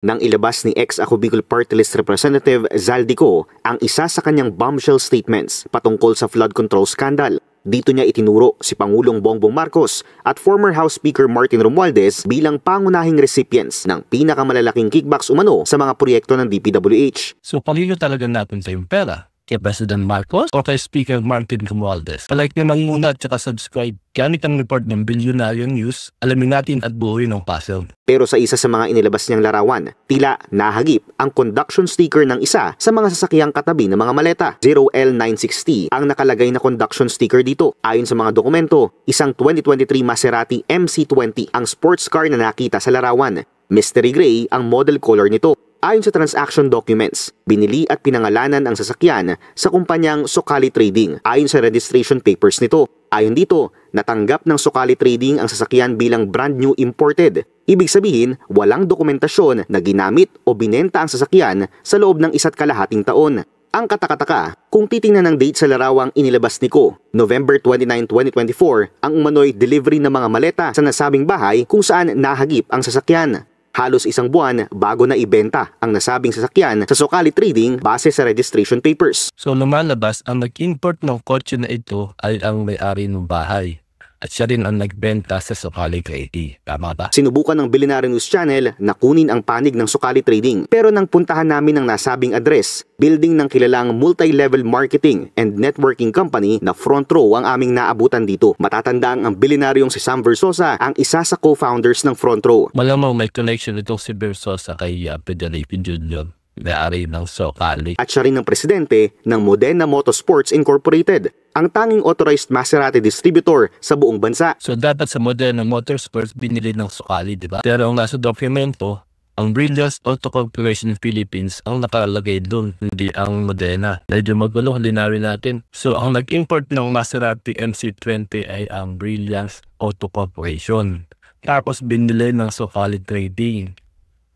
Nang ilabas ni ex-Ako Bicol Party List Representative Zaldico ang isa sa kanyang bombshell statements patungkol sa flood control scandal. Dito niya itinuro si Pangulong Bongbong Marcos at former House Speaker Martin Romualdez bilang pangunahing recipients ng pinakamalalaking kickbacks umano sa mga proyekto ng DPWH. So kanino talaga natin sa yung pera? Kay President Marcos o kay Speaker Martin Romualdez? Palike nyo lang muna at saka subscribe. Gamit ang report ng Billionaire News, alamin natin at buuin ang puzzle. Pero sa isa sa mga inilabas niyang larawan, tila nahagip ang conduction sticker ng isa sa mga sasakyang katabi ng mga maleta. 0L960 ang nakalagay na conduction sticker dito. Ayon sa mga dokumento, isang 2023 Maserati MC20 ang sports car na nakita sa larawan. Mystery gray ang model color nito. Ayon sa transaction documents, binili at pinangalanan ang sasakyan sa kumpanyang Socali Trading ayon sa registration papers nito. Ayon dito, natanggap ng Socali Trading ang sasakyan bilang brand new imported. Ibig sabihin, walang dokumentasyon na ginamit o binenta ang sasakyan sa loob ng 1.5 taon. Ang katakataka, kung titingnan ng date sa larawang inilabas ni Ko, November 29, 2024, ang umano'y delivery ng mga maleta sa nasabing bahay kung saan nahagip ang sasakyan. Halos isang buwan bago na ibenta ang nasabing sasakyan sa Socali Trading base sa registration papers. So lumalabas ang nag-import ng kotse na ito ay ang may-ari ng bahay. At siya rin ang nagbenta sa Socali Trading. Tama ba? Sinubukan ng Billionaire News Channel na kunin ang panig ng Socali Trading. Pero nang puntahan namin ang nasabing address, building ng kilalang multi-level marketing and networking company na Front Row ang aming naabutan dito. Matatandang ang bilyonaryong si Sam Versosa ang isa sa co-founders ng Front Row. Malamang may connection itong si Versosa kay Federico Jr. May-ari ng Socali. At siya rin ang presidente ng Modena Motorsports Incorporated, ang tanging authorized Maserati distributor sa buong bansa. So dapat sa Modena Motorsports binili ng Socali, di ba? Pero ang nasa dokumento, ang Brilliance Auto Corporation Philippines ang nakalagay doon, hindi ang Modena. Medyo magulo, linawin natin. So ang nag-import ng Maserati MC20 ay ang Brilliance Auto Corporation. Tapos binili ng Socali Trading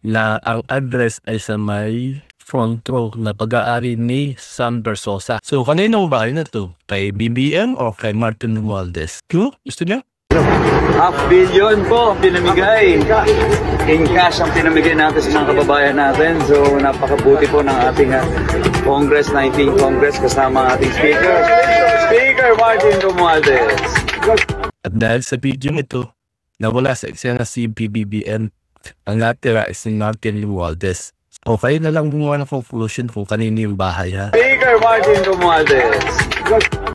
na ang address ay sa may Front Row na pag-aari ni Sam Versosa. So kanino ba na to? Kay BBM o kay Martin Romualdez? Gusto niya? $500 million po pinamigay. In cash ang pinamigay natin sa mga kababayan natin. So napakabuti po ng ating Congress, 19th Congress kasama ang ating Speaker Martin Romualdez. At dahil sa video nito, nawala sa eksena si BBM, ang natira is si Martin Romualdez. Okay na lang gumawa ng conclusion kung kanino yung bahay ha. Speaker Martin Romualdez.